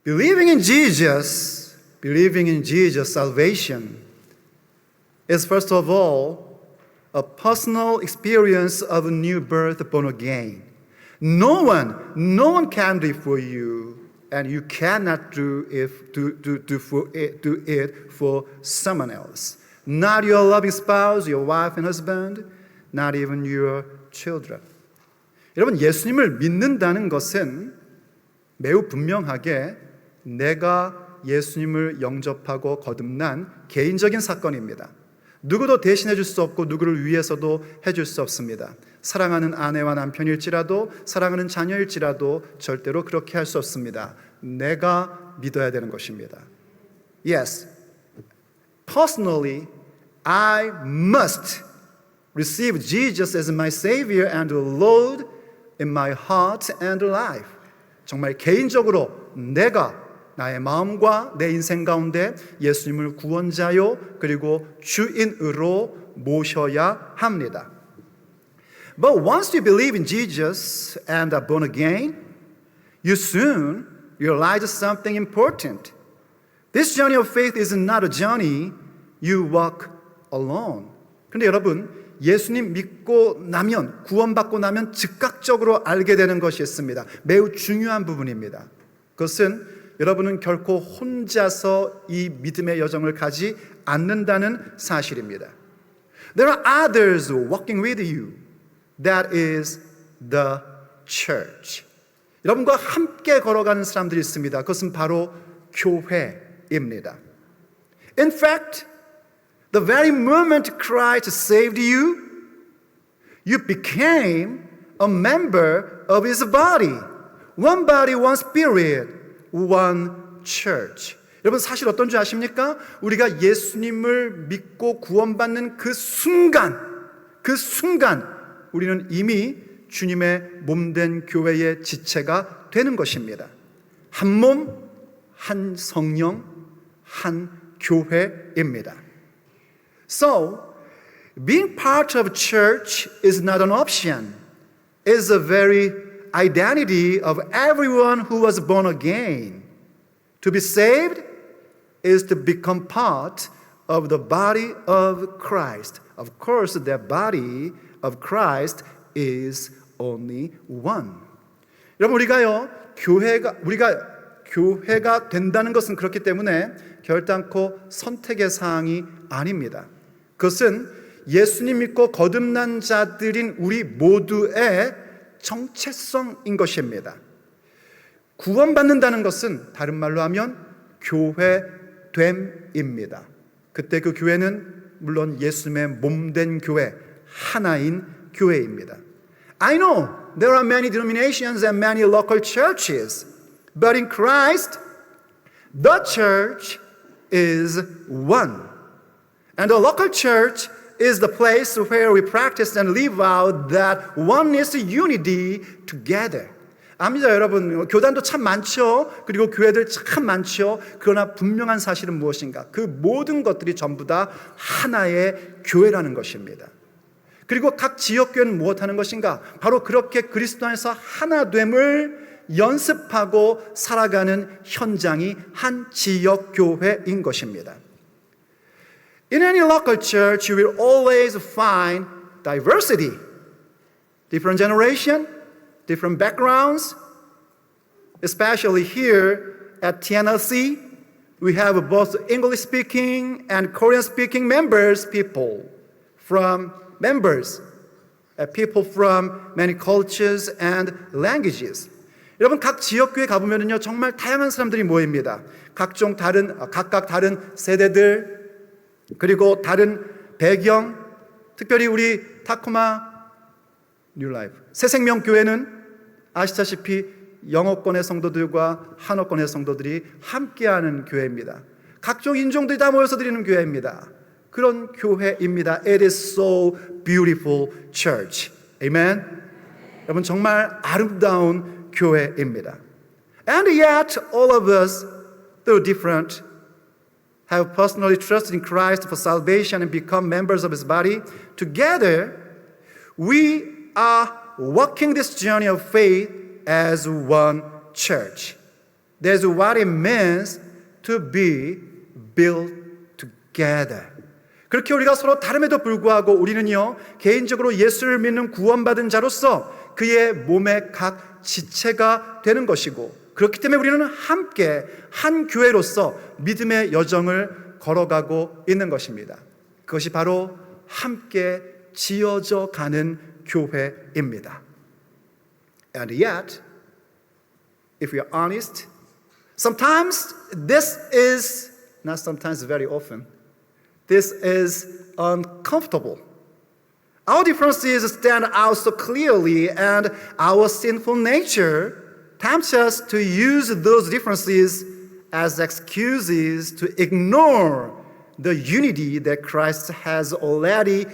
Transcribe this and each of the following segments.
Believing in Jesus, salvation is first of all a personal experience of a new birth born again. No one can do it for you, and you cannot do it for someone else. Not your loving spouse, your wife and husband, not even your children. 여러분, 예수님을 믿는다는 것은 매우 분명하게 내가 예수님을 영접하고 거듭난 개인적인 사건입니다. 누구도 대신해 줄 수 없고 누구를 위해서도 해줄 수 없습니다. 사랑하는 아내와 남편일지라도 사랑하는 자녀일지라도 절대로 그렇게 할 수 없습니다. 내가 믿어야 되는 것입니다. Yes, personally, I must receive Jesus as my Savior and Lord in my heart and life. 정말 개인적으로 내가 나의 마음과 내 인생 가운데 예수님을 구원자요 그리고 주인으로 모셔야 합니다. But once you believe in Jesus and are born again, you soon realize something important. This journey of faith is not a journey you walk alone. 그런데 여러분, 예수님 믿고 나면, 구원받고 나면 즉각적으로 알게 되는 것이 있습니다. 매우 중요한 부분입니다. 그것은 여러분은 결코 혼자서 이 믿음의 여정을 가지 않는다는 사실입니다. There are others walking with you. That is the church. 여러분과 함께 걸어가는 사람들이 있습니다. 그것은 바로 교회입니다. In fact, the very moment Christ saved you, you became a member of His body. One body, one spirit, one church. 여러분, 사실 어떤 줄 아십니까? 우리가 예수님을 믿고 구원받는 그 순간 우리는 이미 주님의 몸된 교회의 지체가 되는 것입니다. 한 몸, 한 성령, 한 교회입니다. So, being part of church is not an option. It is a very identity of everyone who was born again. To be saved is to become part of the body of Christ. Of course, the body of Christ is only one. 여러분, 우리가 교회가 된다는 것은 그렇기 때문에 결단코 선택의 사항이 아닙니다. 그것은 예수님 믿고 거듭난 자들인 우리 모두의 정체성인 것입니다. 구원받는다는 것은 다른 말로 하면 교회됨입니다. 그때 그 교회는 물론 예수님의 몸된 교회, 하나인 교회입니다. I know there are many denominations and many local churches, but in Christ, the church is one. And the local church is the place where we practice and live out that oneness, unity together. 압니다, 여러분. 교단도 참 많죠. 그리고 교회들 참 많죠. 그러나 분명한 사실은 무엇인가? 그 모든 것들이 전부 다 하나의 교회라는 것입니다. 그리고 각 지역교회는 무엇하는 것인가? 바로 그렇게 그리스도 안에서 하나됨을 연습하고 살아가는 현장이 한 지역교회인 것입니다. In any local church, you will always find diversity. Different generation, different backgrounds. Especially here at TNLC, we have both English-speaking and Korean-speaking people from many cultures and languages. 여러분, 각 지역교회 가보면요, 정말 다양한 사람들이 모입니다. 각각 다른 세대들, 그리고 다른 배경, 특별히 우리 타코마 뉴라이프 새생명교회는 아시다시피 영어권의 성도들과 한어권의 성도들이 함께하는 교회입니다. 각종 인종들이 다 모여서 드리는 교회입니다. 그런 교회입니다. It is so beautiful church. Amen. 여러분, 정말 아름다운 교회입니다. And yet all of us, though different, have personally trusted in Christ for salvation and become members of His body. Together, we are walking this journey of faith as one church. That's what it means to be built together. 그렇게 우리가 서로 다름에도 불구하고 우리는요, 개인적으로 예수를 믿는 구원받은 자로서 그의 몸의 각 지체가 되는 것이고, 그렇기 때문에 우리는 함께 한 교회로서 믿음의 여정을 걸어가고 있는 것입니다. 그것이 바로 함께 지어져 가는 교회입니다. And yet, if we are honest, sometimes this is, not sometimes, very often, this is uncomfortable. Our differences stand out so clearly, and our sinful nature tempts us to use those differences as excuses to ignore the unity that Christ has already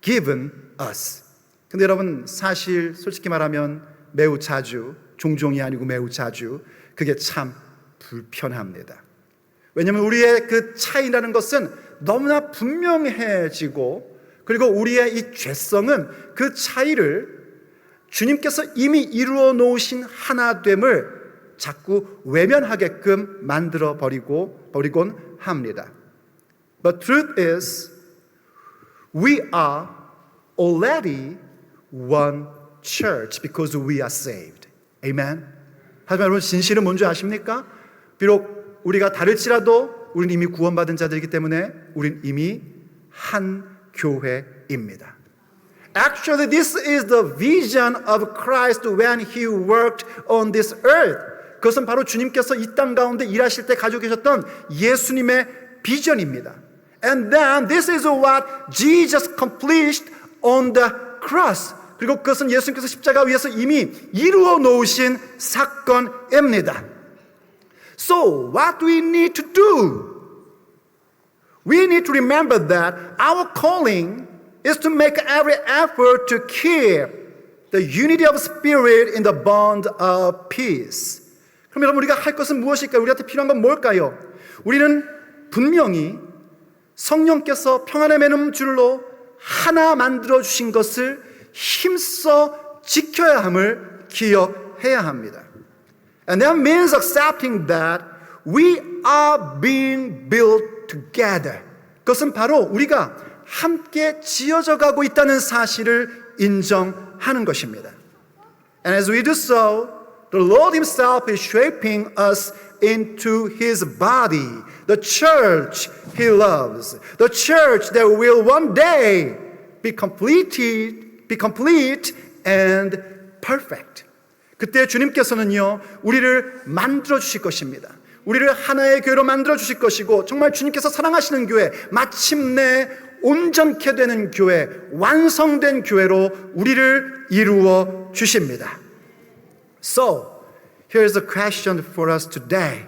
given us. 근데 여러분, 사실 솔직히 말하면 매우 자주, 종종이 아니고 매우 자주 그게 참 불편합니다. 왜냐하면 우리의 그 차이라는 것은 너무나 분명해지고, 그리고 우리의 이 죄성은 그 차이를 주님께서 이미 이루어 놓으신 하나됨을 자꾸 외면하게끔 만들어 버리곤 합니다. But truth is, we are already one church because we are saved. Amen. 하지만 여러분, 진실은 뭔지 아십니까? 비록 우리가 다를지라도 우리는 이미 구원받은 자들이기 때문에 우리는 이미 한 교회입니다. Actually, this is the vision of Christ when He worked on this earth. 그것은 바로 주님께서 이 땅 가운데 일하실 때 가지고 계셨던 예수님의 비전입니다. And then this is what Jesus accomplished on the cross. 그리고 그것은 예수님께서 십자가 위에서 이미 이루어 놓으신 사건입니다. So what do we need to do? We need to remember that our calling is to make every effort to keep the unity of spirit in the bond of peace. 그럼 여러분, 우리가 할 것은 무엇일까요? 우리한테 필요한 건 뭘까요? 우리는 분명히 성령께서 평안의 맨음줄로 하나 만들어 주신 것을 힘써 지켜야 함을 기억해야 합니다. And that means accepting that we are being built together. 그것은 바로 우리가 함께 지어져 가고 있다는 사실을 인정하는 것입니다. And as we do so, the Lord Himself is shaping us into His body, the church He loves, the church that will one day be complete and perfect. 그때 주님께서는요, 우리를 만들어 주실 것입니다. 우리를 하나의 교회로 만들어 주실 것이고, 정말 주님께서 사랑하시는 교회, 마침내 온전케 되는 교회, 완성된 교회로 우리를 이루어 주십니다. So, here's the question for us today.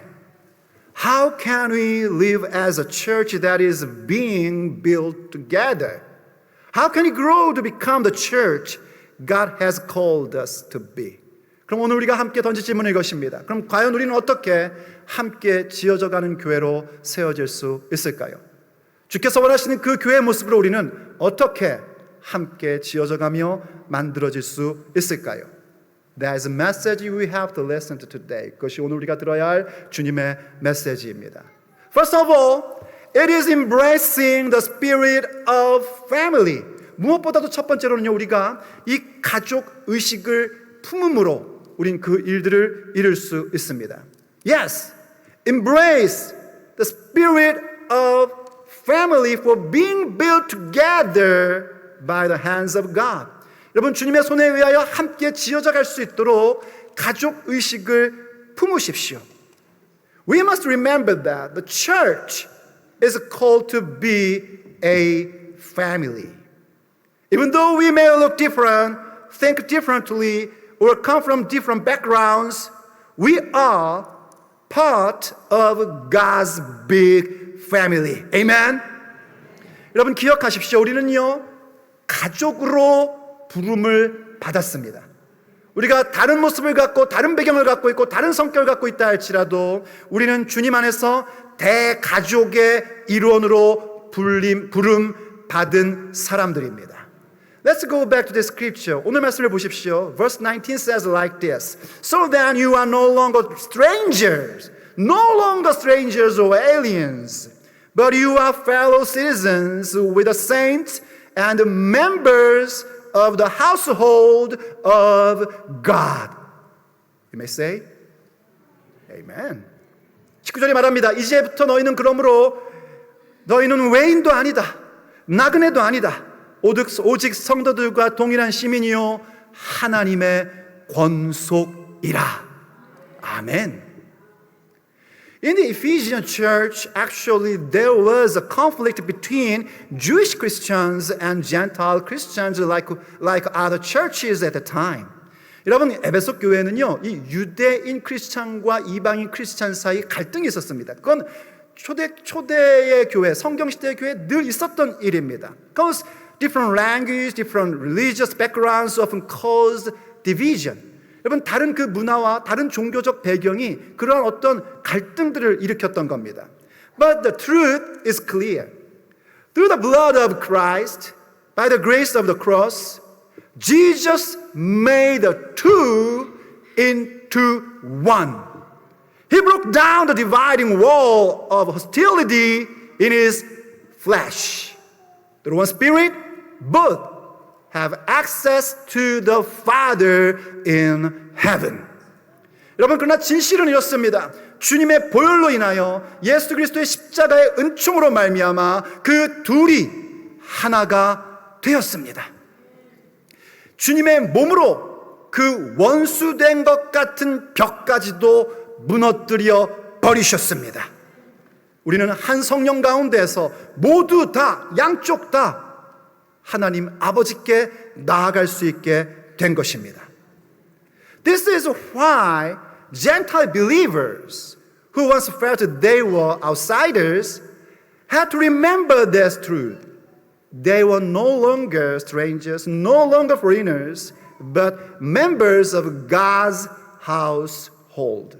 How can we live as a church that is being built together? How can we grow to become the church God has called us to be? 그럼 오늘 우리가 함께 던질 질문은 이것입니다. 그럼 과연 우리는 어떻게 함께 지어져 가는 교회로 세워질 수 있을까요? 주께서 원하시는 그 교회의 모습으로 우리는 어떻게 함께 지어져 가며 만들어질 수 있을까요? That is a message we have to listen to today. 그것이 오늘 우리가 들어야 할 주님의 메시지입니다. First of all, it is embracing the spirit of family. 무엇보다도 첫 번째로는요, 우리가 이 가족 의식을 품음으로 우린 그 일들을 이룰 수 있습니다. Yes, embrace the spirit of family for being built together by the hands of God. 여러분, 주님의 손에 의하여 함께 지어져 갈 수 있도록 가족 의식을 품으십시오. We must remember that the church is called to be a family. Even though we may look different, think differently, or come from different backgrounds, we are part of God's big family. Amen? 여러분, 기억하십시오. 우리는요, 가족으로 부름을 받았습니다. 우리가 다른 모습을 갖고 다른 배경을 갖고 있고 다른 성격을 갖고 있다 할지라도 우리는 주님 안에서 대가족의 일원으로 부름 받은 사람들입니다. Let's go back to the scripture. 오늘 말씀을 보십시오. Verse 19 says like this. So then you are no longer strangers or aliens, but you are fellow citizens with the saints and members of the household of God. You may say, Amen. 19절이 말합니다. 이제부터 너희는 그러므로 너희는 외인도 아니다. 나그네도 아니다. 오직 성도들과 동일한 시민이요 하나님의 권속이라. 아멘. In the Ephesian church, actually there was a conflict between Jewish Christians and Gentile Christians like other churches at the time. 여러분, 에베소 교회는요, 이 유대인 크리스찬과 이방인 크리스찬 사이 갈등이 있었습니다. 그건 초대의 교회, 성경시대의 교회에 늘 있었던 일입니다. Because different language, different religious backgrounds often caused division. 여러분, 다른 그 문화와 다른 종교적 배경이 그러한 어떤 갈등들을 일으켰던 겁니다. But the truth is clear. Through the blood of Christ, by the grace of the cross, Jesus made the two into one. He broke down the dividing wall of hostility in his flesh. Through one spirit, both have access to the Father in heaven. 여러분, 그러나 진실은 이렇습니다. 주님의 보혈로 인하여 예수 그리스도의 십자가의 은총으로 말미암아 그 둘이 하나가 되었습니다. 주님의 몸으로 그 원수된 것 같은 벽까지도 무너뜨려 버리셨습니다. 우리는 한 성령 가운데서 모두 다, 양쪽 다 하나님 아버지께 나아갈 수 있게 된 것입니다. This is why Gentile believers who once felt they were outsiders had to remember this truth. They were no longer strangers, no longer foreigners, but members of God's household.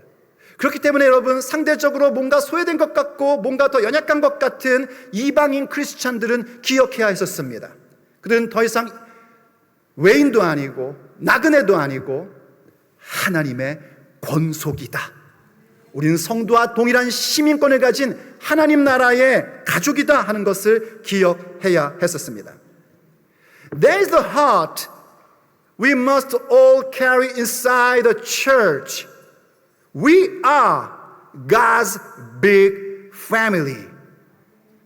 그렇기 때문에 여러분, 상대적으로 뭔가 소외된 것 같고 뭔가 더 연약한 것 같은 이방인 크리스찬들은 기억해야 했었습니다. 그들은 더 이상 외인도 아니고 나그네도 아니고 하나님의 권속이다. 우리는 성도와 동일한 시민권을 가진 하나님 나라의 가족이다 하는 것을 기억해야 했었습니다. There is the heart we must all carry inside the church. We are God's big family.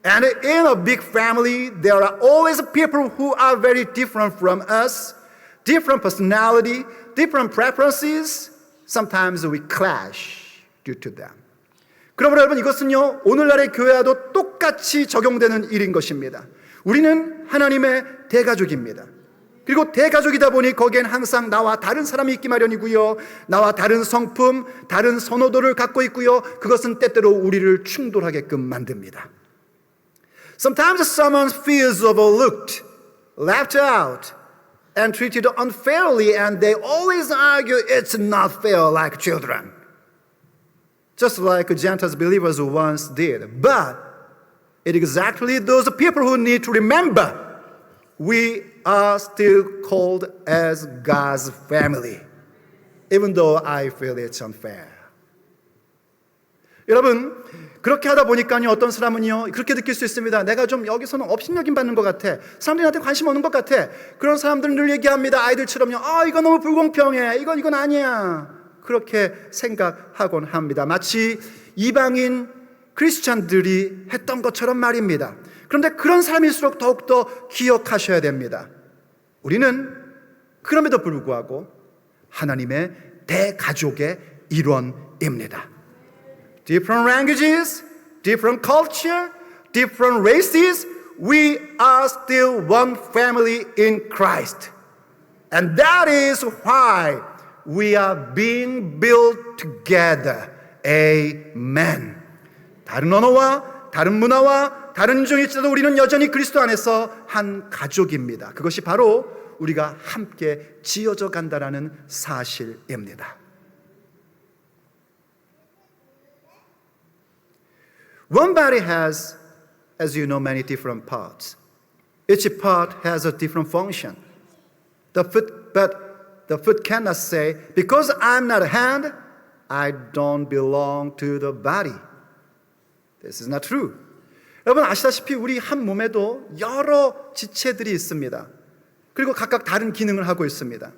And in a big family, there are always people who are very different from us, different personality, different preferences. Sometimes we clash due to them. 그러므로 여러분, 이것은요, 오늘날의 교회와도 똑같이 적용되는 일인 것입니다. 우리는 하나님의 대가족입니다. 그리고 대가족이다 보니 거기엔 항상 나와 다른 사람이 있기 마련이고요. 나와 다른 성품, 다른 선호도를 갖고 있고요. 그것은 때때로 우리를 충돌하게끔 만듭니다. Sometimes someone feels overlooked, left out, and treated unfairly, and they always argue it's not fair like children. Just like Gentile believers once did. But it is exactly those people who need to remember we are still called as God's family, even though I feel it's unfair. 여러분, 그렇게 하다 보니까요, 어떤 사람은요, 그렇게 느낄 수 있습니다. 내가 좀 여기서는 업신여김 받는 것 같아. 사람들이 나한테 관심 없는 것 같아. 그런 사람들은 늘 얘기합니다. 아이들처럼요. 이거 너무 불공평해. 이건 아니야. 그렇게 생각하곤 합니다. 마치 이방인 크리스찬들이 했던 것처럼 말입니다. 그런데 그런 사람일수록 더욱더 기억하셔야 됩니다. 우리는 그럼에도 불구하고 하나님의 대가족의 일원입니다. Different languages, different culture, different races, we are still one family in Christ. And that is why we are being built together. Amen. 다른 언어와 다른 문화와 다른 인종일지라도 우리는 여전히 그리스도 안에서 한 가족입니다. 그것이 바로 우리가 함께 지어져 간다라는 사실입니다. One body has, as you know, many different parts. Each part has a different function. But the foot cannot say, because I'm not a hand, I don't belong to the body. This is not true. 여러분 아시다시피 우리 한 몸에도 여러 지체들이 있습니다. 그리고 각각 다른 기능을 하고 있습니다.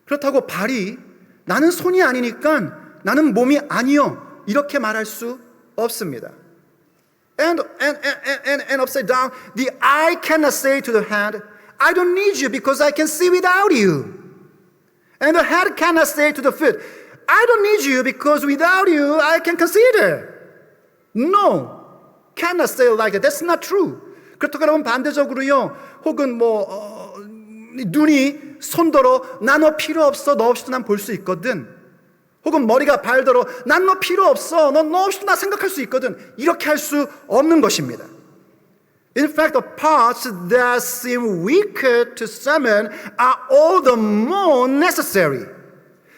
그렇다고 발이 나는 손이 아니니까 나는 몸이 아니요 이렇게 말할 수 없습니다. And upside down, the eye cannot say to the hand, I don't need you because I can see without you. And the hand cannot say to the foot, I don't need you because without you I can consider. No, cannot say like that. That's not true. 그렇다고 하면 반대적으로요, 혹은 눈이 손더러 나 너 필요 없어, 너 없이도 난 볼 수 있거든. 혹은 머리가 발더러 난 너 필요 없어, 너 없이도 나 생각할 수 있거든. 이렇게 할 수 없는 것입니다. In fact, the parts that seem weaker to someone are all the more necessary.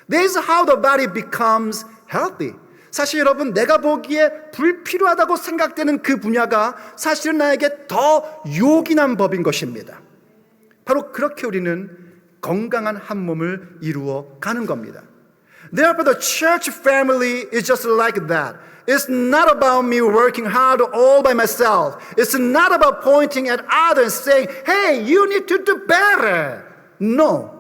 This is how the body becomes healthy. 사실 여러분, 내가 보기에 불필요하다고 생각되는 그 분야가 사실은 나에게 더 요긴한 법인 것입니다. 바로 그렇게 우리는 건강한 한 몸을 이루어 가는 겁니다. Therefore, the church family is just like that. It's not about me working hard all by myself. It's not about pointing at others and saying, hey, you need to do better. No.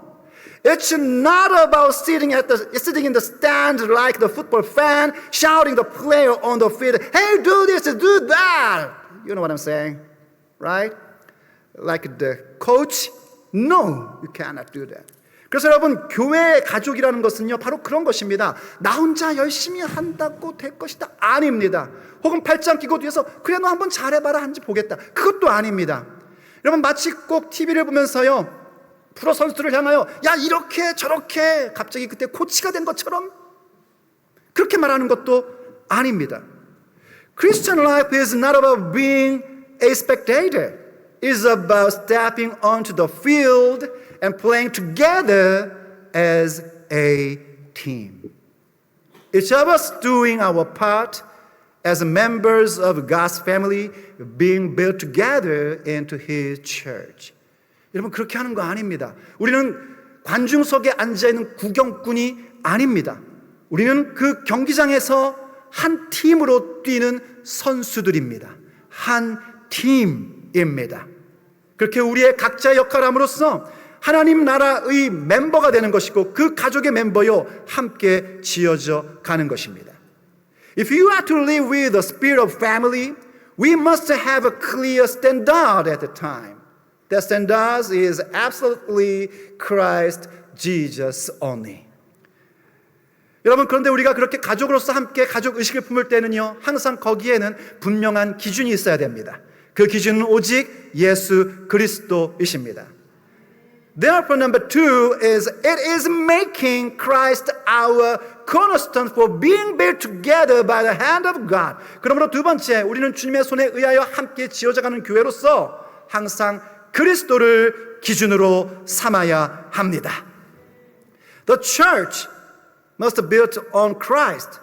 It's not about sitting in the stand like the football fan, shouting the player on the field, hey, do this, do that. You know what I'm saying, right? Like the coach? No, you cannot do that. 그래서 여러분, 교회의 가족이라는 것은요, 바로 그런 것입니다. 나 혼자 열심히 한다고 될 것이다. 아닙니다. 혹은 팔짱 끼고 뒤에서 그래 너 한번 잘해봐라 한지 보겠다. 그것도 아닙니다. 여러분, 마치 꼭 TV를 보면서요, 프로 선수들을 향하여 야 이렇게 저렇게 갑자기 그때 코치가 된 것처럼 그렇게 말하는 것도 아닙니다. Christian life is not about being a spectator. It's about stepping onto the field and playing together as a team. It's about us doing our part as members of God's family, being built together into His church. 여러분 그렇게 하는 거 아닙니다. 우리는 관중석에 앉아있는 구경꾼이 아닙니다. 우리는 그 경기장에서 한 팀으로 뛰는 선수들입니다. 한 팀입니다. 그렇게 우리의 각자의 역할을 함으로써 하나님 나라의 멤버가 되는 것이고 그 가족의 멤버요 함께 지어져 가는 것입니다. If you are to live with the spirit of family, we must have a clear standard at the time. That standard is absolutely Christ Jesus only. 여러분 그런데 우리가 그렇게 가족으로서 함께 가족 의식을 품을 때는요 항상 거기에는 분명한 기준이 있어야 됩니다. 그 기준은 오직 예수 그리스도이십니다. Therefore, number 2 is it is making Christ our cornerstone for being built together by the hand of God. 그러므로 두 번째, 우리는 주님의 손에 의하여 함께 지어져가는 교회로서 항상 그리스도를 기준으로 삼아야 합니다. The church must be built on Christ.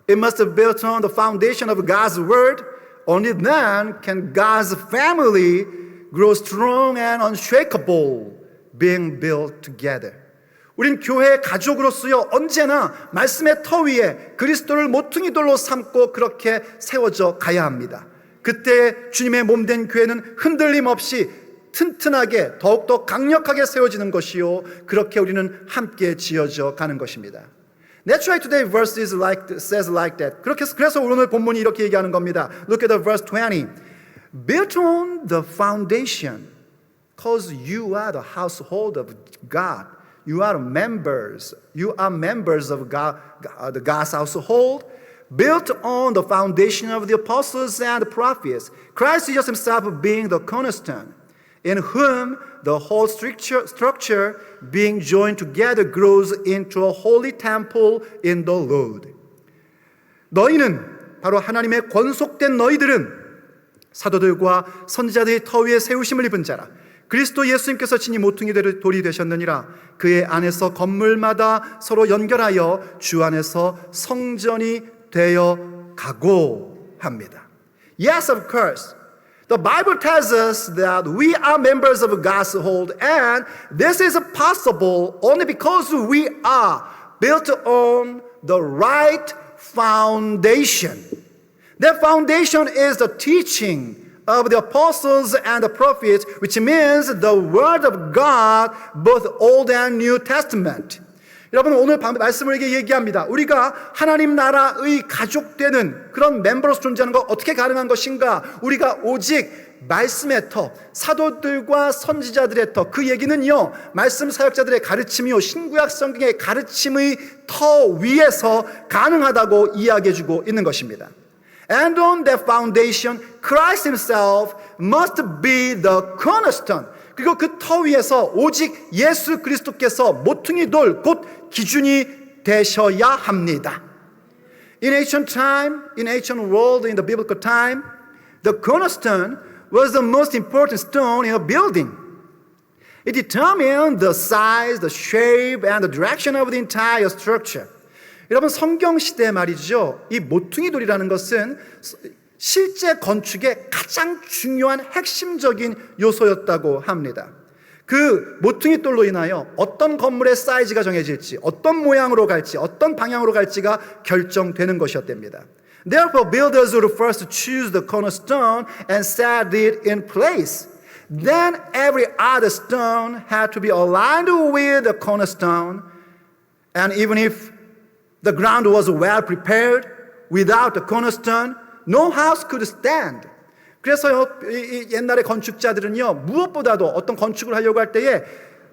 It must be built on the foundation of God's word. Only then can God's family grow strong and unshakable, being built together. 우린 교회의 가족으로서요 언제나 말씀의 터 위에 그리스도를 모퉁이 돌로 삼고 그렇게 세워져 가야 합니다. 그때 주님의 몸된 교회는 흔들림 없이 튼튼하게 더욱더 강력하게 세워지는 것이요 그렇게 우리는 함께 지어져 가는 것입니다. That's why today verse says like that. 그래서 오늘 본문이 이렇게 얘기하는 겁니다. Look at the verse 20. Built on the foundation, because you are the household of God. You are members. You are members of God, the God's household, built on the foundation of the apostles and the prophets. Christ Jesus Himself being the cornerstone, in whom the whole structure being joined together grows into a holy temple in the Lord. 너희는 바로 하나님의 권속된 너희들은 사도들과 선지자들의 터 위에 세우심을 입은 자라. 그리스도 예수님께서 친히 모퉁이 돌이 되셨느니라. 그의 안에서 건물마다 서로 연결하여 주 안에서 성전이 되어 가고 합니다. Yes, of course. The Bible tells us that we are members of God's household, and this is possible only because we are built on the right foundation. That foundation is the teaching of the apostles and the prophets, which means the word of God, both Old and New Testament. 여러분, 오늘 말씀을 이렇게 얘기합니다. 우리가 하나님 나라의 가족 되는 그런 멤버로서 존재하는 거 어떻게 가능한 것인가? 우리가 오직 말씀의 터, 사도들과 선지자들의 터, 그 얘기는요, 말씀 사역자들의 가르침이요, 신구약 성경의 가르침의 터 위에서 가능하다고 이야기해주고 있는 것입니다. And on that foundation, Christ himself must be the cornerstone. 그리고 그 터 위에서 오직 예수 그리스도께서 모퉁이 돌, 곧 기준이 되셔야 합니다. In ancient time, in ancient world, in the biblical time, the cornerstone was the most important stone in a building. It determined the size, the shape, and the direction of the entire structure. 여러분, 성경 시대 말이죠. 이 모퉁이 돌이라는 것은 실제 건축의 가장 중요한 핵심적인 요소였다고 합니다. 그 모퉁이 돌로 인하여 어떤 건물의 사이즈가 정해질지, 어떤 모양으로 갈지, 어떤 방향으로 갈지가 결정되는 것이었답니다. Therefore, builders would first choose the cornerstone and set it in place. Then every other stone had to be aligned with the cornerstone. And even if the ground was well prepared, without the cornerstone, no house could stand. 그래서 옛날의 건축자들은요, 무엇보다도 어떤 건축을 하려고 할 때에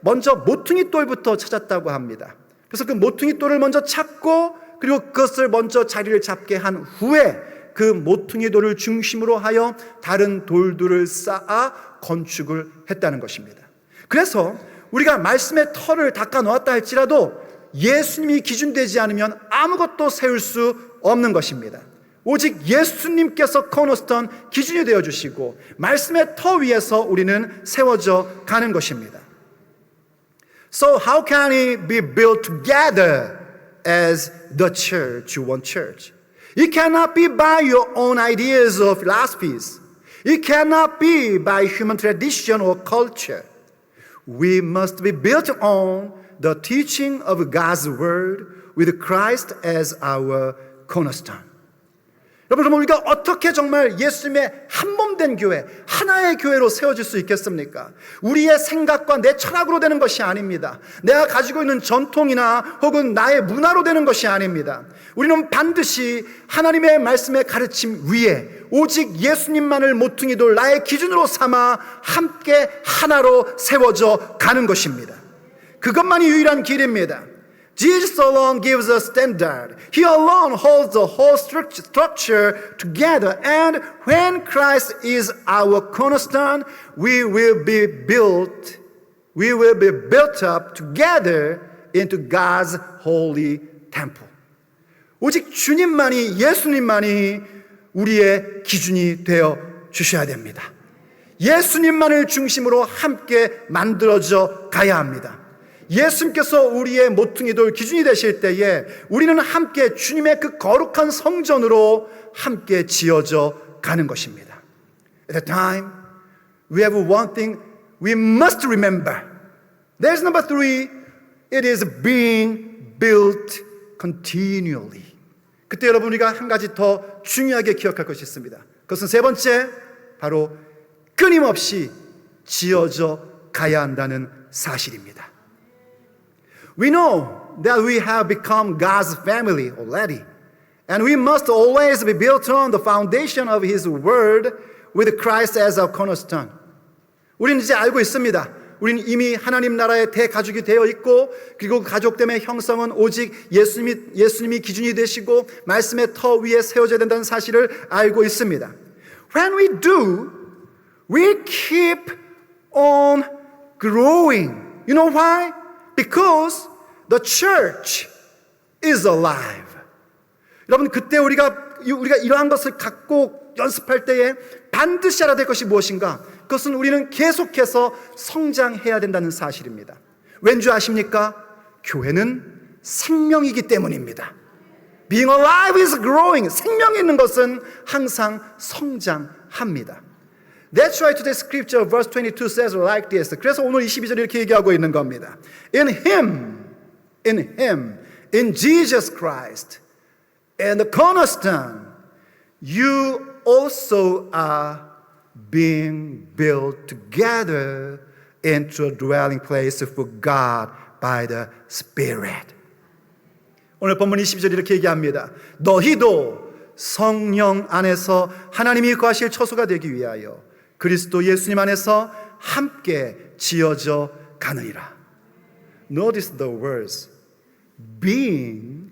먼저 모퉁이 돌부터 찾았다고 합니다. 그래서 그 모퉁이 돌을 먼저 찾고, 그리고 그것을 먼저 자리를 잡게 한 후에 그 모퉁이 돌을 중심으로 하여 다른 돌들을 쌓아 건축을 했다는 것입니다. 그래서 우리가 말씀의 터를 닦아 놓았다 할지라도 예수님이 기준되지 않으면 아무것도 세울 수 없는 것입니다. 오직 예수님께서 코너스톤 기준이 되어주시고 말씀의 터 위에서 우리는 세워져 가는 것입니다. So how can it be built together as the church, one church? It cannot be by your own ideas or philosophies. It cannot be by human tradition or culture. We must be built on the teaching of God's word with Christ as our cornerstone. 여러분, 그럼 우리가 어떻게 정말 예수님의 한몸된 교회, 하나의 교회로 세워질 수 있겠습니까? 우리의 생각과 내 철학으로 되는 것이 아닙니다. 내가 가지고 있는 전통이나 혹은 나의 문화로 되는 것이 아닙니다. 우리는 반드시 하나님의 말씀의 가르침 위에 오직 예수님만을 모퉁이 돌 나의 기준으로 삼아 함께 하나로 세워져 가는 것입니다. 그것만이 유일한 길입니다. Jesus alone gives a standard. He alone holds the whole structure together. And when Christ is our cornerstone, we will be built up together into God's holy temple. 오직 주님만이, 예수님만이 우리의 기준이 되어 주셔야 됩니다. 예수님만을 중심으로 함께 만들어져 가야 합니다. 예수님께서 우리의 모퉁이 돌 기준이 되실 때에 우리는 함께 주님의 그 거룩한 성전으로 함께 지어져 가는 것입니다. At the time, we have one thing we must remember. There's number 3. It is being built continually. 그때 여러분, 우리가 한 가지 더 중요하게 기억할 것이 있습니다. 그것은 세 번째, 바로 끊임없이 지어져 가야 한다는 사실입니다. We know that we have become God's family already. And we must always be built on the foundation of His Word with Christ as our cornerstone. 우리는 이제 알고 있습니다. 우리는 이미 하나님 나라의 대가족이 되어 있고, 그리고 그 가족됨의 형성은 오직 예수님이 기준이 되시고 말씀의 터 위에 세워져야 된다는 사실을 알고 있습니다. When we do, we keep on growing. You know why? Because the church is alive. 여러분, 그때 우리가 이러한 것을 갖고 연습할 때에 반드시 알아야 될 것이 무엇인가? 그것은 우리는 계속해서 성장해야 된다는 사실입니다. 왠지 아십니까? 교회는 생명이기 때문입니다. Being alive is growing. 생명이 있는 것은 항상 성장합니다. That's why today's scripture verse 22 says like this. 그래서 오늘 22절 이렇게 얘기하고 있는 겁니다. In Jesus Christ, and the cornerstone, you also are being built together into a dwelling place for God by the Spirit. 오늘 본문 22절 이렇게 얘기합니다. 너희도 성령 안에서 하나님이 거하실 처소가 되기 위하여 그리스도 예수님 안에서 함께 지어져 가느니라. Notice the words. Being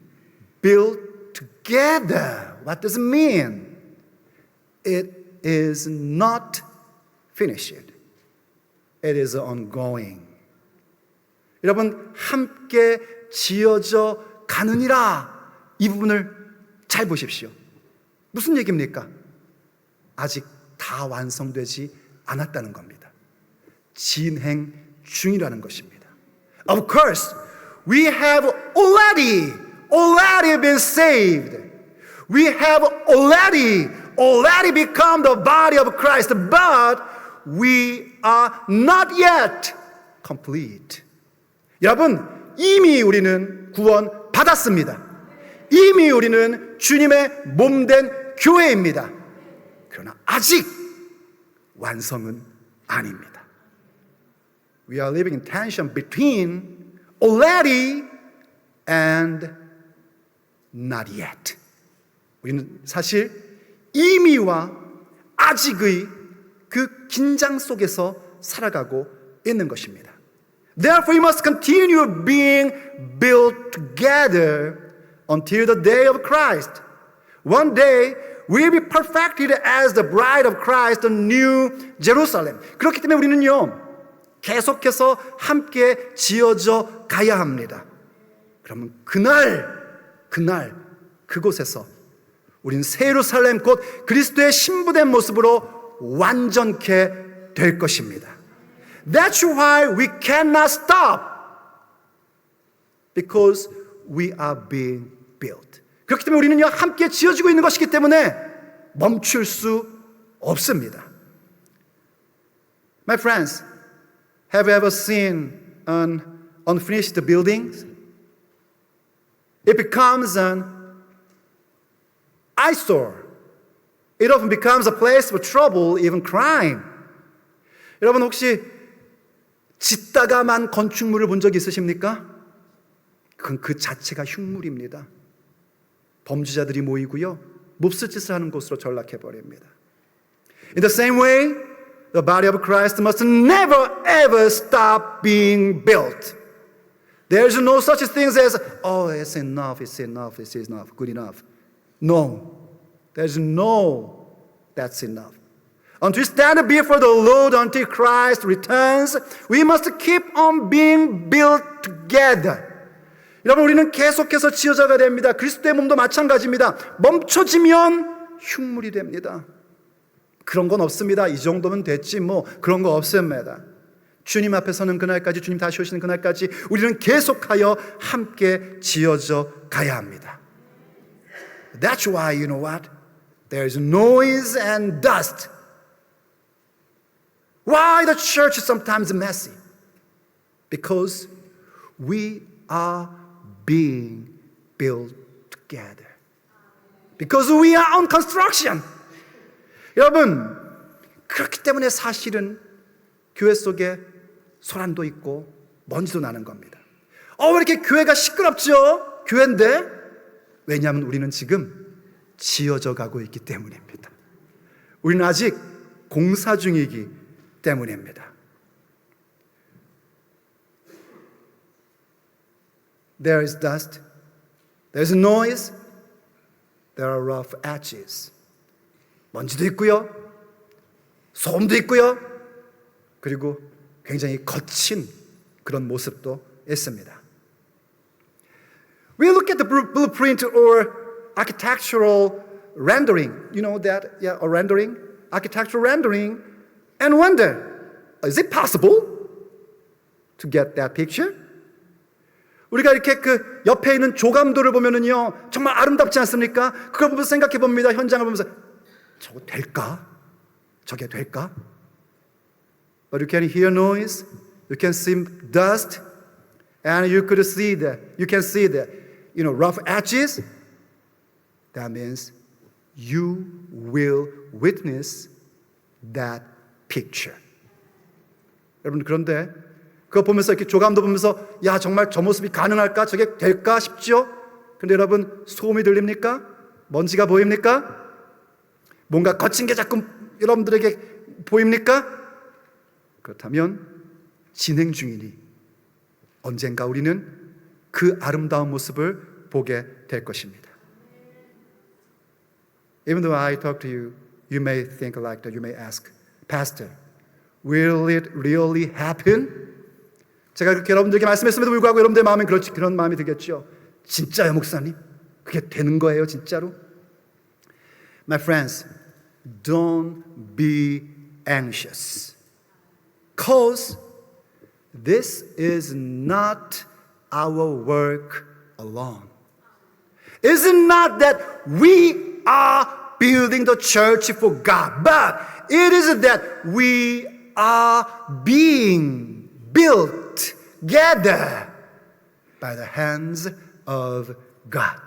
built together. What does it mean? It is not finished. It is ongoing. 여러분, 함께 지어져 가느니라. 이 부분을 잘 보십시오. 무슨 얘기입니까? 아직 다 완성되지 않았다는 겁니다. 진행 중이라는 것입니다. Of course, we have already been saved. We have already become the body of Christ, but we are not yet complete. 여러분, 이미 우리는 구원 받았습니다. 이미 우리는 주님의 몸된 교회입니다. 그러나 아직 완성은 아닙니다. We are living in tension between already and not yet. 우리는 사실 이미와 아직의 그 긴장 속에서 살아가고 있는 것입니다. Therefore, we must continue being built together until the day of Christ. One day, we'll be perfected as the bride of Christ, the new Jerusalem. 그렇기 때문에 우리는요, 계속해서 함께 지어져 가야 합니다. 그러면 그날 그곳에서 우린 새 예루살렘 곧 그리스도의 신부된 모습으로 완전케 될 것입니다. That's why we cannot stop. Because we are being built. 그렇기 때문에 우리는요, 함께 지어지고 있는 것이기 때문에 멈출 수 없습니다. My friends, have you ever seen an unfinished building? It becomes an eyesore. It often becomes a place for trouble, even crime. 여러분 혹시 짓다가만 건축물을 본 적 있으십니까? 그건 그 자체가 흉물입니다. 범죄자들이 모이고요, 몹쓸 짓을 하는 곳으로 전락해버립니다. In the same way, the body of Christ must never ever stop being built. There is no such thing as, oh, it's enough, good enough. No, there's no that's enough. Until we stand before the Lord, until Christ returns, we must keep on being built together. 여러분, 우리는 계속해서 지어져야 됩니다. 그리스도의 몸도 마찬가지입니다. 멈춰지면 흉물이 됩니다. 그런 건 없습니다. 이 정도면 됐지 뭐, 그런 거 없습니다. 주님 앞에 서는 그날까지, 주님 다시 오시는 그날까지 우리는 계속하여 함께 지어져 가야 합니다. That's why, you know what? There's noise and dust. Why the church is sometimes messy? Because we are being built together. Because we are on construction. 여러분, 그렇기 때문에 사실은 교회 속에 소란도 있고 먼지도 나는 겁니다. 왜 이렇게 교회가 시끄럽죠? 교회인데? 왜냐하면 우리는 지금 지어져 가고 있기 때문입니다. 우리는 아직 공사 중이기 때문입니다. There is dust, there is noise, there are rough edges. 먼지도 있고요, 소음도 있고요, 그리고 굉장히 거친 그런 모습도 있습니다. We look at the blueprint or architectural rendering. You know that? Yeah, a rendering, architectural rendering, and wonder, is it possible to get that picture? 우리가 이렇게 그 옆에 있는 조감도를 보면은요, 정말 아름답지 않습니까? 그걸 보면서 생각해 봅니다. 현장을 보면서 저거 될까? 저게 될까? But you can hear noise, you can see dust, and you can see the rough edges. That means you will witness that picture. 여러분, 그런데 그거 보면서 이렇게 조감도 보면서 야, 정말 저 모습이 가능할까? 저게 될까 싶죠? 근데 여러분, 소음이 들립니까? 먼지가 보입니까? 뭔가 거친 게 자꾸 여러분들에게 보입니까? 그렇다면 진행 중이니 언젠가 우리는 그 아름다운 모습을 보게 될 것입니다. Even though I talk to you, you may think like that. You may ask, Pastor, will it really happen? 제가 그렇게 여러분들에게 말씀했음에도 불구하고 여러분들의 마음엔 그런 마음이 들겠죠. 진짜요, 목사님? 그게 되는 거예요, 진짜로? My friends, don't be anxious. Because this is not our work alone. It's not that we are building the church for God, but it is that we are being built together by the hands of God.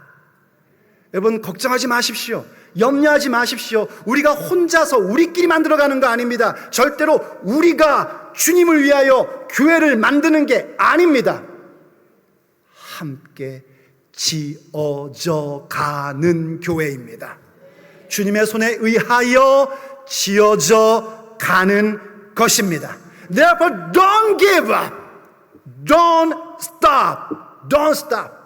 여러분, 걱정하지 마십시오. 염려하지 마십시오. 우리가 혼자서 우리끼리 만들어가는 거 아닙니다. 절대로 우리가 주님을 위하여 교회를 만드는 게 아닙니다. 함께 지어져 가는 교회입니다. 주님의 손에 의하여 지어져 가는 것입니다. Therefore, don't give up. Don't stop. Don't stop.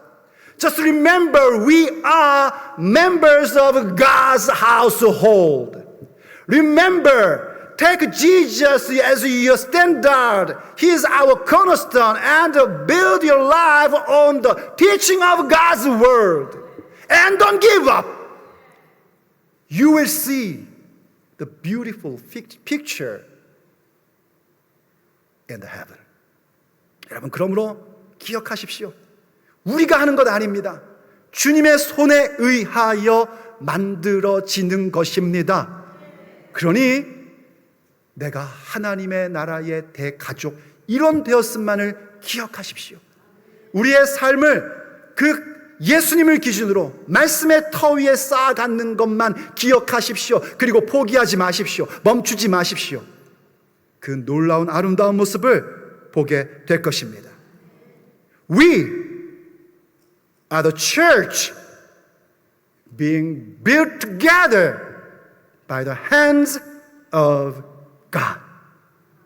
Just remember, we are members of God's household. Remember, take Jesus as your standard. He is our cornerstone, and build your life on the teaching of God's word. And don't give up. You will see the beautiful picture in the heaven. 여러분, 그러므로 기억하십시오. 우리가 하는 것 아닙니다. 주님의 손에 의하여 만들어지는 것입니다. 그러니 내가 하나님의 나라의 대가족 일원 되었음만을 기억하십시오. 우리의 삶을 그 예수님을 기준으로 말씀의 터 위에 쌓아가는 것만 기억하십시오. 그리고 포기하지 마십시오. 멈추지 마십시오. 그 놀라운 아름다운 모습을 보게 될 것입니다. We are the church being built together by the hands of God.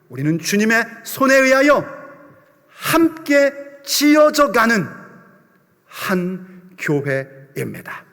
우리는 주님의 손에 의하여 함께 지어져 가는 한 교회입니다.